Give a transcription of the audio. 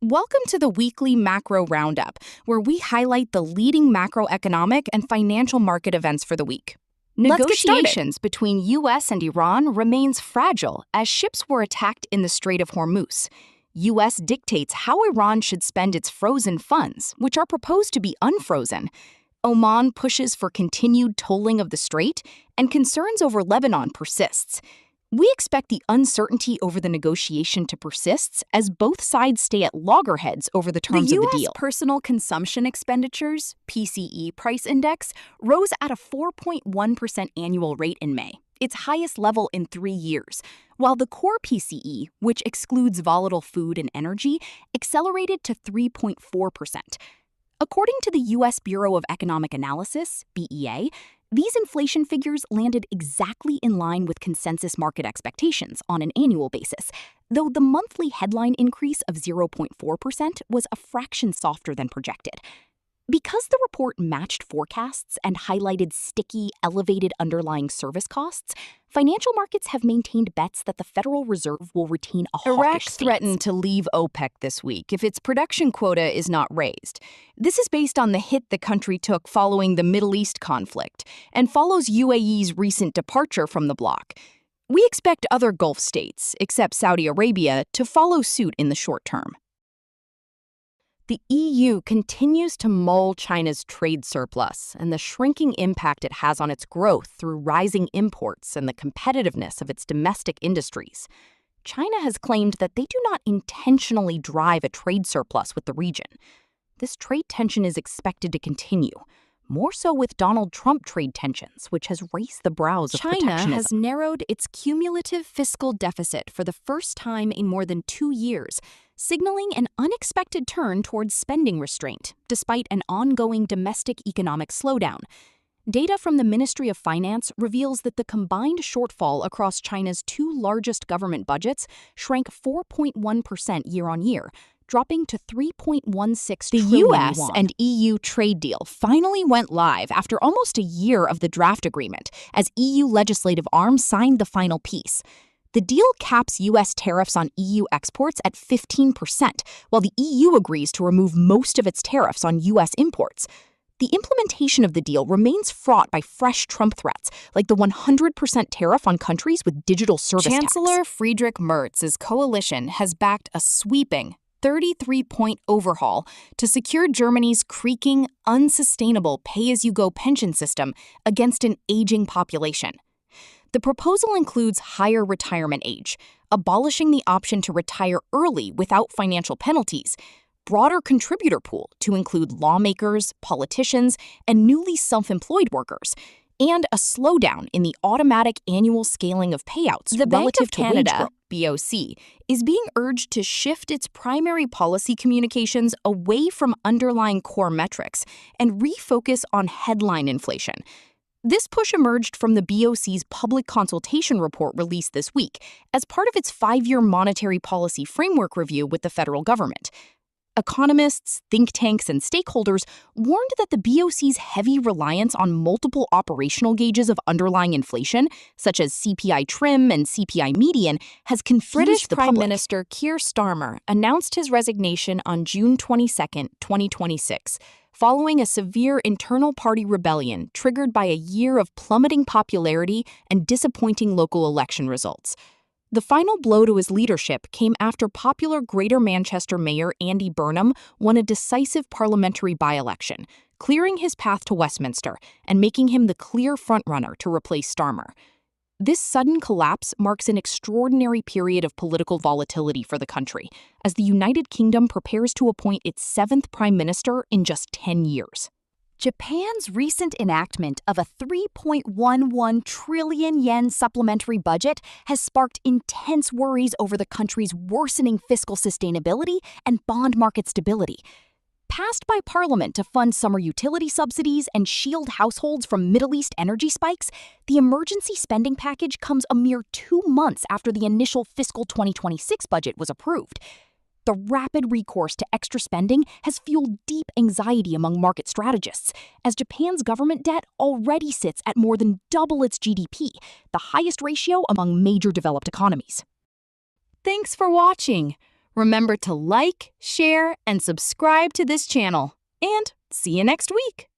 Welcome to the weekly Macro Roundup, where we highlight the leading macroeconomic and financial market events for the week. Let's get started. Negotiations between U.S. and Iran remains fragile as ships were attacked in the Strait of Hormuz. U.S. dictates how Iran should spend its frozen funds, which are proposed to be unfrozen. Oman pushes for continued tolling of the strait, and concerns over Lebanon persists. We expect the uncertainty over the negotiation to persist as both sides stay at loggerheads over the terms of the deal. The U.S. Personal Consumption Expenditures, PCE price index, rose at a 4.1% annual rate in May, its highest level in 3 years, while the core PCE, which excludes volatile food and energy, accelerated to 3.4%. According to the U.S. Bureau of Economic Analysis, BEA, these inflation figures landed exactly in line with consensus market expectations on an annual basis, though the monthly headline increase of 0.4% was a fraction softer than projected. Because the report matched forecasts and highlighted sticky, elevated underlying service costs, financial markets have maintained bets that the Federal Reserve will retain a hawkish Iraq stance. threatened to leave OPEC this week if its production quota is not raised. This is based on the hit the country took following the Middle East conflict and follows UAE's recent departure from the bloc. We expect other Gulf states, except Saudi Arabia, to follow suit in the short term. The EU continues to mull China's trade surplus and the shrinking impact it has on its growth through rising imports and the competitiveness of its domestic industries. China has claimed that they do not intentionally drive a trade surplus with the region. This trade tension is expected to continue, more so with Donald Trump trade tensions, which has raised the brows of protectionism. China has narrowed its cumulative fiscal deficit for the first time in more than 2 years, signaling an unexpected turn towards spending restraint, despite an ongoing domestic economic slowdown. Data from the Ministry of Finance reveals that the combined shortfall across China's 2 largest government budgets shrank 4.1% year-on-year, dropping to 3.16 trillion The U.S. yuan. and EU trade deal finally went live after almost a year of the draft agreement, as EU legislative arms signed the final piece. The deal caps U.S. tariffs on EU exports at 15%, while the EU agrees to remove most of its tariffs on U.S. imports. The implementation of the deal remains fraught by fresh Trump threats, like the 100% tariff on countries with digital service tax. Chancellor Friedrich Merz's coalition has backed a sweeping 33-point overhaul to secure Germany's creaking, unsustainable pay-as-you-go pension system against an aging population. The proposal includes higher retirement age, abolishing the option to retire early without financial penalties, broader contributor pool to include lawmakers, politicians, and newly self-employed workers, and a slowdown in the automatic annual scaling of payouts The Bank relative of to wage Canada, growth. BOC, is being urged to shift its primary policy communications away from underlying core metrics and refocus on headline inflation. This push emerged from the BOC's public consultation report released this week as part of its 5-year monetary policy framework review with the federal government. Economists, think tanks, and stakeholders warned that the BOC's heavy reliance on multiple operational gauges of underlying inflation, such as CPI trim and CPI median, has confused British the Prime public. Minister Keir Starmer announced his resignation on June 22, 2026, following a severe internal party rebellion triggered by a year of plummeting popularity and disappointing local election results. The final blow to his leadership came after popular Greater Manchester Mayor Andy Burnham won a decisive parliamentary by-election, clearing his path to Westminster and making him the clear frontrunner to replace Starmer. This sudden collapse marks an extraordinary period of political volatility for the country, as the United Kingdom prepares to appoint its 7th prime minister in just 10 years. Japan's recent enactment of a 3.11 trillion yen supplementary budget has sparked intense worries over the country's worsening fiscal sustainability and bond market stability. Passed by Parliament to fund summer utility subsidies and shield households from Middle East energy spikes, the emergency spending package comes a mere 2 months after the initial fiscal 2026 budget was approved. The rapid recourse to extra spending has fueled deep anxiety among market strategists, as Japan's government debt already sits at more than double its GDP, the highest ratio among major developed economies. Thanks for watching. Remember to like, share, and subscribe to this channel. And see you next week.